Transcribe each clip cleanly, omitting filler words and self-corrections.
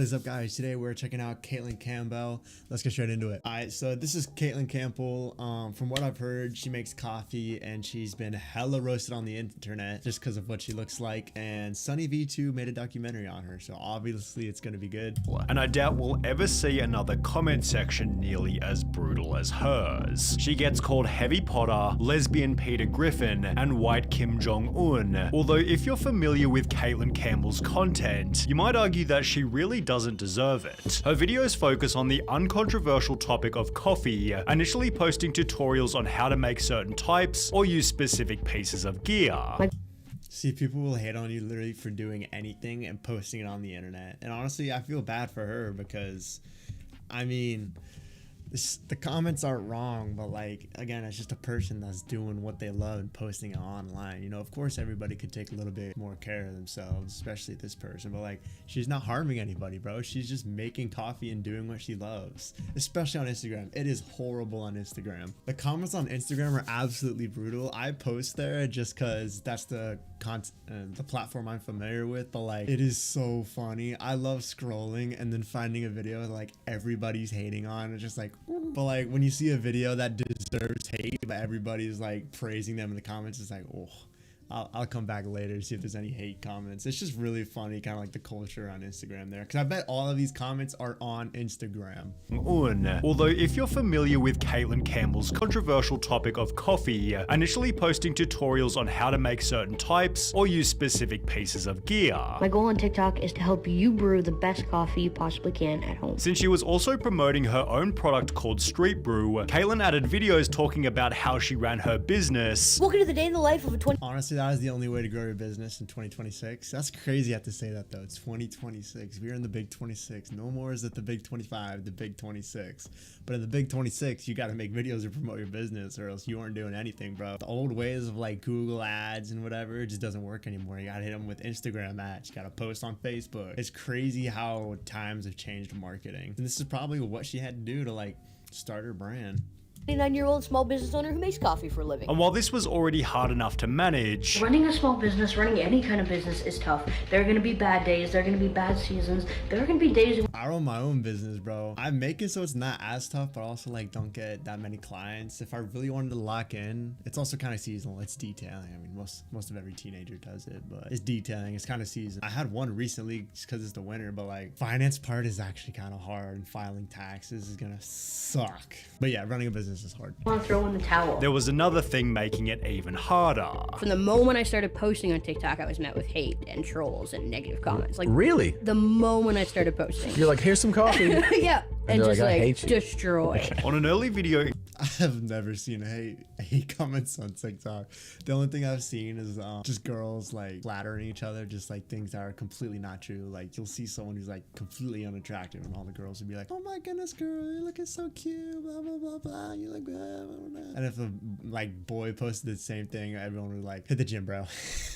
What is up, guys? Today we're checking out Caitlyn Campbell. Let's get straight into it. Alright, so this is Caitlyn Campbell. From what I've heard, she makes coffee and she's been hella roasted on the internet just because of what she looks like, and Sunny V2 made a documentary on her, so obviously it's gonna be good. And I doubt we'll ever see another comment section nearly as brutal as hers. She gets called Heavy Potter, Lesbian Peter Griffin, and White Kim Jong-un. Although if you're familiar with Caitlyn Campbell's content, you might argue that she really doesn't deserve it. Her videos focus on the uncontroversial topic of coffee, initially posting tutorials on how to make certain types or use specific pieces of gear. See, people will hate on you literally for doing anything and posting it on the internet. And honestly, I feel bad for her because, I mean, the comments aren't wrong, but like, again, it's just a person that's doing what they love and posting it online. You know, of course, everybody could take a little bit more care of themselves, especially this person, but like, she's not harming anybody, bro. She's just making coffee and doing what she loves, especially on Instagram. It is horrible on Instagram. The comments on Instagram are absolutely brutal. I post there just because that's the platform I'm familiar with, but like, it is so funny. I love scrolling and then finding a video that like everybody's hating on. It's just like, but like when you see a video that deserves hate but everybody's like praising them in the comments, it's like, oh, I'll come back later to see if there's any hate comments. It's just really funny, kind of like the culture on Instagram there, because I bet all of these comments are on Instagram. Although if you're familiar with Caitlyn Campbell's controversial topic of coffee, initially posting tutorials on how to make certain types or use specific pieces of gear. My goal on TikTok is to help you brew the best coffee you possibly can at home. Since she was also promoting her own product called Street Brew, Caitlyn added videos talking about how she ran her business. Welcome to the day in the life of a Honestly, that is the only way to grow your business in 2026. That's crazy I have to say that though. It's 2026. We're in the big 26. No more is it the big 25, the big 26. But in the big 26, you got to make videos to promote your business or else you aren't doing anything, bro. The old ways of like Google ads and whatever, it just doesn't work anymore. You got to hit them with Instagram ads. You got to post on Facebook. It's crazy how times have changed marketing. And this is probably what she had to do to like start her brand. 29-year-old small business owner who makes coffee for a living. And while this was already hard enough to manage, Running a small business, running any kind of business is tough. There are going to be bad days, there are going to be bad seasons, there are going to be days I run my own business, bro. I make it so it's not as tough, but also like don't get that many clients. If I really wanted to lock in, it's also kind of seasonal. It's detailing. I mean, most of every teenager does it, but it's detailing. It's kind of seasonal. I had one recently just because it's the winter, but like finance part is actually kind of hard, and filing taxes is gonna suck. But yeah, running a business is hard. I want to throw in the towel. there was another thing making it even harder. From the moment I started posting on TikTok, I was met with hate and trolls and negative comments. Like, really? the moment I started posting. You're like, here's some coffee. Yeah. And they're just like, I like hate you. destroy. On an early video, I have never seen hate comments on TikTok. The only thing I've seen is just girls like flattering each other, just like things that are completely not true. Like you'll see someone who's like completely unattractive, and all the girls would be like, "Oh my goodness, girl, you're looking so cute, blah blah blah blah." You like blah blah blah. And if a like boy posted the same thing, everyone would like, "Hit the gym, bro."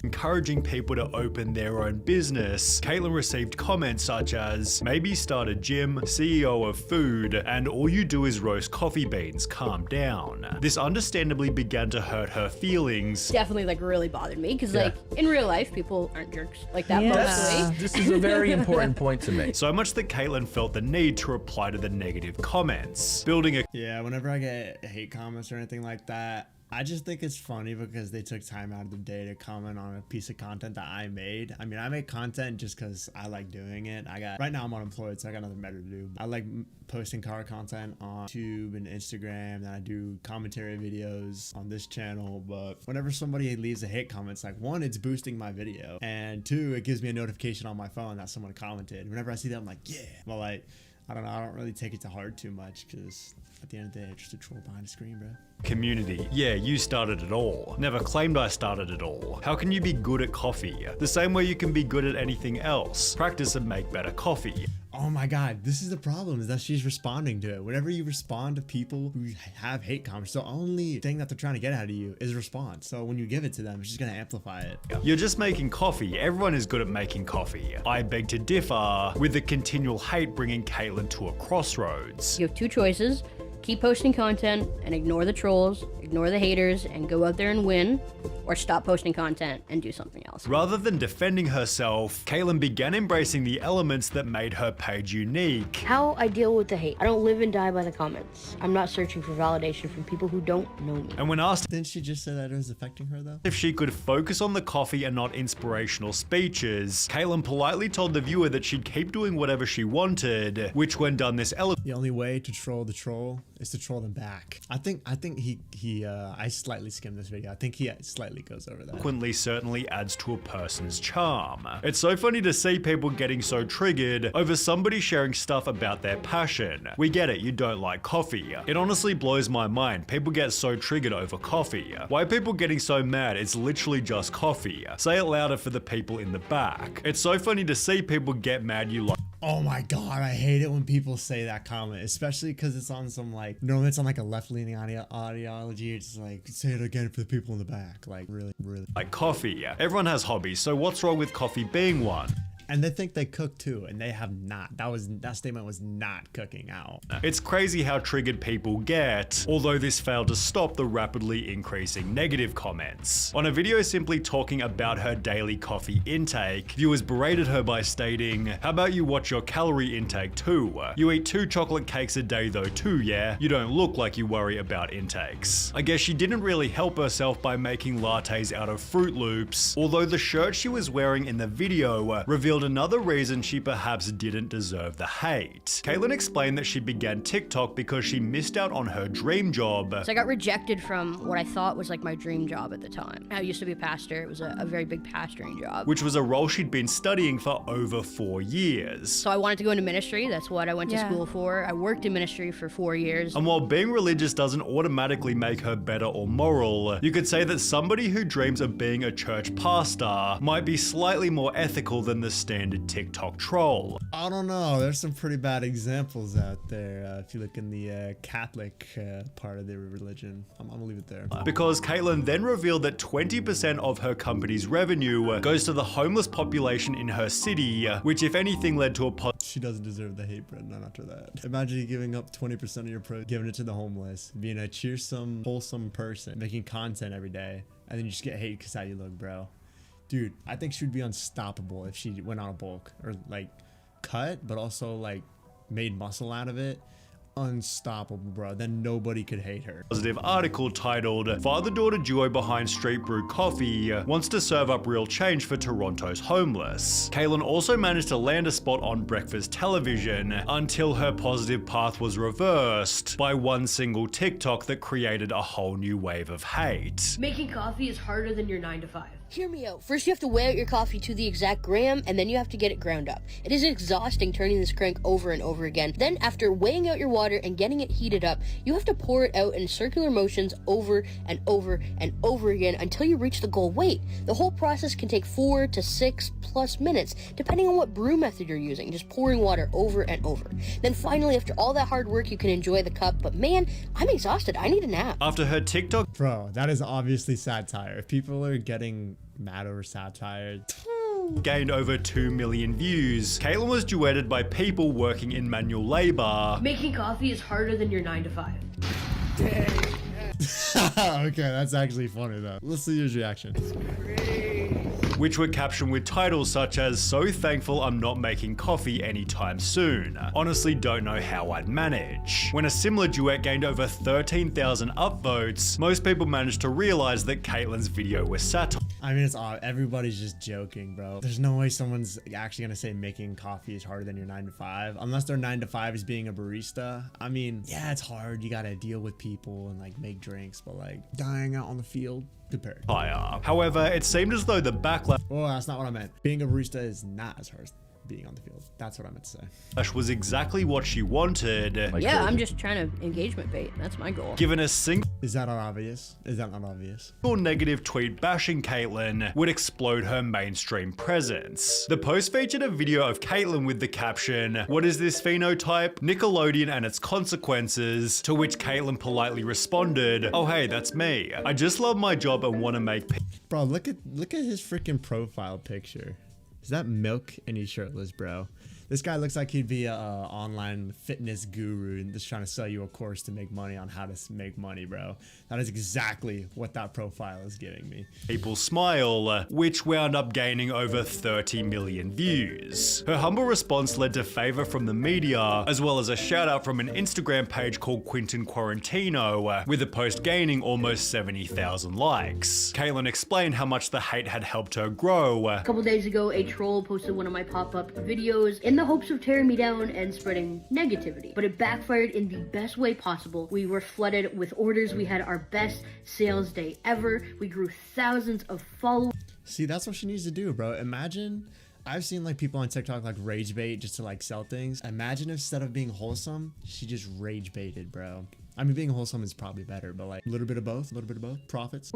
encouraging people to open their own business, Caitlyn received comments such as, "Maybe start a gym, CEO of food, and all you do is roast coffee beans, calm down." This understandably began to hurt her feelings. Definitely like really bothered me because like in real life, people aren't jerks like that mostly. This is a very important point to make. So much that Caitlyn felt the need to reply to the negative comments, building a Yeah, whenever I get hate comments or anything like that, I just think it's funny because they took time out of the day to comment on a piece of content that I made. I mean, I make content just because I like doing it. Right now I'm unemployed, so I got nothing better to do. I like posting car content on YouTube and Instagram, and I do commentary videos on this channel. But whenever somebody leaves a hate comment, it's like, one, it's boosting my video, and two, it gives me a notification on my phone that someone commented. Whenever I see that, I'm like, yeah. But like, I don't know, I don't really take it to heart too much because at the end of the day, it's just a troll behind the screen, bro. community. Yeah, you started it all. Never claimed I started it all. How can you be good at coffee? The same way you can be good at anything else. Practice and make better coffee. Oh my god, this is the problem, is that she's responding to it. Whenever you respond to people who have hate comments, the only thing that they're trying to get out of you is a response. So when you give it to them, it's just gonna amplify it. You're just making coffee. Everyone is good at making coffee. I beg to differ, with the continual hate bringing Caitlyn to a crossroads. You have two choices. Keep posting content and ignore the trolls, ignore the haters, and go out there and win, or stop posting content and do something else. Rather than defending herself, Caitlyn began embracing the elements that made her page unique. How I deal with the hate. I don't live and die by the comments. I'm not searching for validation from people who don't know me. And when asked Didn't she just say that it was affecting her though? if she could focus on the coffee and not inspirational speeches, Caitlyn politely told the viewer that she'd keep doing whatever she wanted, which when done this The only way to troll the troll is to troll them back. I think I slightly skimmed this video. I think he slightly goes over that. eloquently certainly adds to a person's charm. It's so funny to see people getting so triggered over somebody sharing stuff about their passion. We get it, you don't like coffee. It honestly blows my mind. People get so triggered over coffee. Why are people getting so mad? It's literally just coffee. Say it louder for the people in the back. It's so funny to see people get mad you like. Oh my god, I hate it when people say that comment, especially because it's on some like, normally it's on like a left-leaning ideology. It's like, say it again for the people in the back. Like, really. Like coffee. Everyone has hobbies, so what's wrong with coffee being one? And they think they cook too, and they have not. That statement was not cooking out. It's crazy how triggered people get, although this failed to stop the rapidly increasing negative comments. On a video simply talking about her daily coffee intake, viewers berated her by stating, "How about you watch your calorie intake too? You eat 2 chocolate cakes a day though too, yeah? You don't look like you worry about intakes." I guess she didn't really help herself by making lattes out of Fruit Loops, although the shirt she was wearing in the video revealed another reason she perhaps didn't deserve the hate. Caitlyn explained that she began TikTok because she missed out on her dream job. So I got rejected from what I thought was like my dream job at the time. I used to be a pastor. It was a very big pastoring job. Which was a role she'd been studying for over 4 years. So I wanted to go into ministry. That's what I went to school for. I worked in ministry for 4 years. And while being religious doesn't automatically make her better or moral, you could say that somebody who dreams of being a church pastor might be slightly more ethical than the standard TikTok troll. I don't know. There's some pretty bad examples out there. If you look in the Catholic part of their religion, I'm gonna leave it there. Because Caitlyn then revealed that 20% of her company's revenue goes to the homeless population in her city, which if anything led to a She doesn't deserve the hate, Brett. Not after that. Imagine you giving up 20% of your giving it to the homeless, being a cheersome, wholesome person, making content every day, and then you just get hate because how you look, bro. Dude, I think she would be unstoppable if she went on a bulk or like cut, but also like made muscle out of it. Unstoppable, bro. Then nobody could hate her. Positive article titled "Father-Daughter Duo Behind Street Brew Coffee Wants to Serve Up Real Change for Toronto's Homeless." Caitlyn also managed to land a spot on breakfast television until her positive path was reversed by one single TikTok that created a whole new wave of hate. Making coffee is harder than your 9 to 5. Hear me out. First you have to weigh out your coffee to the exact gram, and then you have to get it ground up. It is exhausting turning this crank over and over again. Then after weighing out your water and getting it heated up, you have to pour it out in circular motions over and over and over again until you reach the goal weight. The whole process can take 4 to 6+ minutes, depending on what brew method you're using, just pouring water over and over. Then finally, after all that hard work, you can enjoy the cup, but man, I'm exhausted. I need a nap. After her TikTok Bro, that is obviously satire. If people are getting mad over satire, gained over 2 million views, Caitlyn was duetted by people working in manual labor. Making coffee is harder than your 9 to 5. okay, that's actually funny though. Let's see his reaction. Which were captioned with titles such as "So thankful I'm not making coffee anytime soon. Honestly don't know how I'd manage." When a similar duet gained over 13,000 upvotes, most people managed to realize that Caitlyn's video was satire. I mean, it's odd. Everybody's just joking, bro. There's no way someone's actually gonna say making coffee is harder than your 9 to 5, unless their 9 to 5 is being a barista. I mean, yeah, it's hard. You gotta deal with people and like make drinks, but like dying out on the field, compared. However, it seemed as though the backlash Oh, that's not what I meant. Being a barista is not as hard as being on the field. That's what I meant to say. was exactly what she wanted. Yeah, I'm just trying to engagement bait. That's my goal. Given a single Is that not obvious? Is that not obvious? negative tweet bashing Caitlyn would explode her mainstream presence. The post featured a video of Caitlyn with the caption, "What is this phenotype? Nickelodeon and its consequences," to which Caitlyn politely responded, "Oh hey, that's me. I just love my job and want to make Bro, look at his freaking profile picture. Is that milk and he's shirtless, bro? This guy looks like he'd be a online fitness guru and just trying to sell you a course to make money on how to make money, bro. That is exactly what that profile is giving me. People Smile, which wound up gaining over 30 million views. Her humble response led to favor from the media, as well as a shout out from an Instagram page called Quentin Quarantino, with the post gaining almost 70,000 likes. Caitlyn explained how much the hate had helped her grow. A couple days ago, a troll posted one of my pop-up videos in the hopes of tearing me down and spreading negativity, but it backfired in the best way possible. We were flooded with orders. We had our best sales day ever. We grew thousands of followers. See, that's what she needs to do, bro. Imagine, I've seen like people on TikTok like rage bait just to like sell things. Imagine if instead of being wholesome, she just rage baited, bro. I mean, being wholesome is probably better, but like a little bit of both, profits.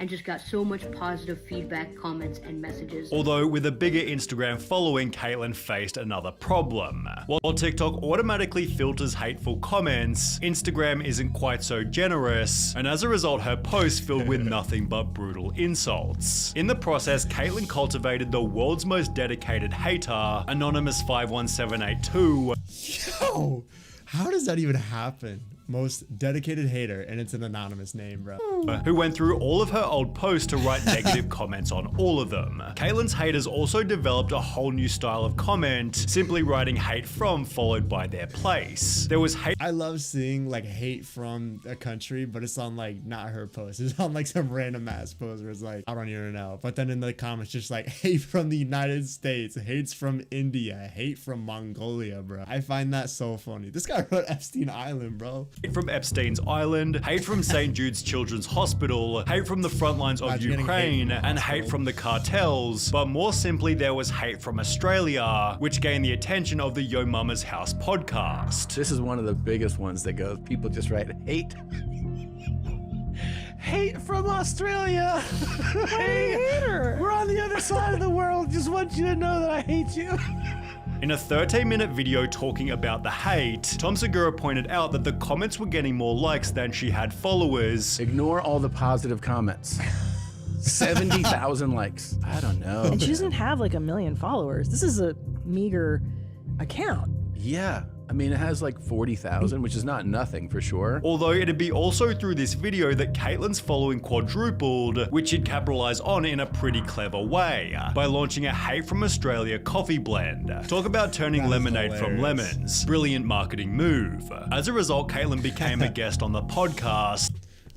And just got so much positive feedback, comments, and messages. Although with a bigger Instagram following, Caitlyn faced another problem. While TikTok automatically filters hateful comments, Instagram isn't quite so generous, and as a result, her posts filled with nothing but brutal insults. In the process, Caitlyn cultivated the world's most dedicated hater, Anonymous51782. Yo, how does that even happen? Most dedicated hater, and it's an anonymous name, bro. Who went through all of her old posts to write negative comments on all of them. Caitlyn's haters also developed a whole new style of comment, simply writing hate from followed by their place. There was hate. I love seeing like hate from a country, but it's on like not her post. It's on like some random ass post where it's like, I don't even know. But then in the comments, just like hate from the United States, hates from India, hate from Mongolia, bro. I find that so funny. This guy wrote Epstein Island, bro. Hate from Epstein's Island, hate from St. Jude's Children's Hospital, hate from the front lines of Ukraine, and hate from the cartels. But more simply, there was hate from Australia, which gained the attention of the Yo Mama's House podcast. This is one of the biggest ones that goes, people just write hate. Hate from Australia. Hey, we're on the other side of the world. Just want you to know that I hate you. In a 13-minute video talking about the hate, Tom Segura pointed out that the comments were getting more likes than she had followers. Ignore all the positive comments. 70,000 likes. I don't know. And she doesn't have like 1 million followers. This is a meager account. Yeah. I mean, it has like 40,000, which is not nothing for sure. Although it'd be also through this video that Caitlyn's following quadrupled, which she'd capitalize on in a pretty clever way, by launching a Hate from Australia coffee blend. Talk about turning lemonade from lemons. Brilliant marketing move. As a result, Caitlyn became a guest on the podcast.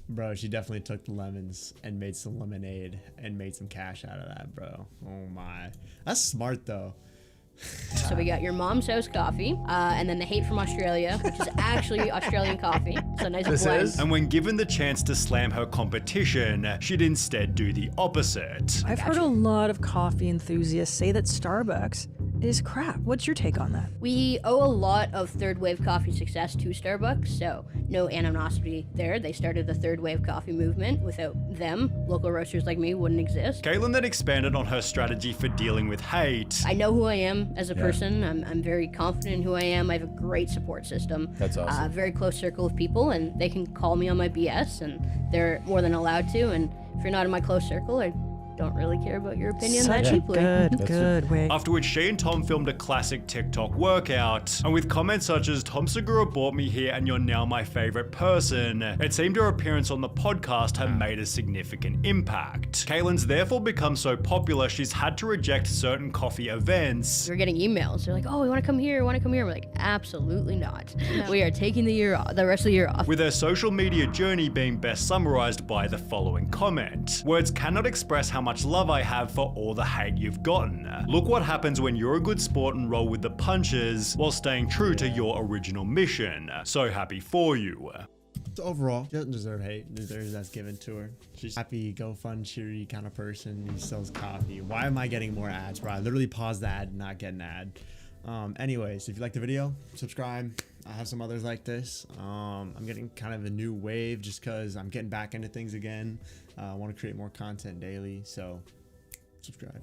Bro, she definitely took the lemons and made some lemonade and made some cash out of that, bro. Oh my. That's smart though. So we got your mom's house coffee, and then the hate from Australia, which is actually Australian coffee. So nice and blend. And when given the chance to slam her competition, she'd instead do the opposite. I've heard a lot of coffee enthusiasts say that Starbucks is crap. What's your take on that? We owe a lot of third wave coffee success to Starbucks, so no animosity there. They started the third wave coffee movement. Without them, local roasters like me wouldn't exist. Caitlyn then expanded on her strategy for dealing with hate. I know who I am as a person. I'm very confident in who I am. I have a great support system. That's awesome. Very close circle of people, and they can call me on my BS, and they're more than allowed to. And if you're not in my close circle, I don't really care about your opinion that deeply. Good way. After which she and Tom filmed a classic TikTok workout, and with comments such as "Tom Segura brought me here and you're now my favorite person," it seemed her appearance on the podcast had made a significant impact. Caitlyn's therefore become so popular she's had to reject certain coffee events. We're getting emails. They're like, "Oh, you want to come here? Want to come here?" We're like, "Absolutely not. No. We are taking the rest of the year off." With her social media journey being best summarized by the following comment: "Words cannot express how much love I have for all the hate you've gotten. Look what happens when you're a good sport and roll with the punches while staying true to your original mission. So happy for you." So overall, she doesn't deserve hate. Deserves that's given to her. She's happy, go fun, cheery kind of person who sells coffee. Why am I getting more ads, bro? I literally paused the ad and not get an ad. Anyways, if you like the video, subscribe. I have some others like this. I'm getting kind of a new wave just because I'm getting back into things again. I want to create more content daily, so subscribe.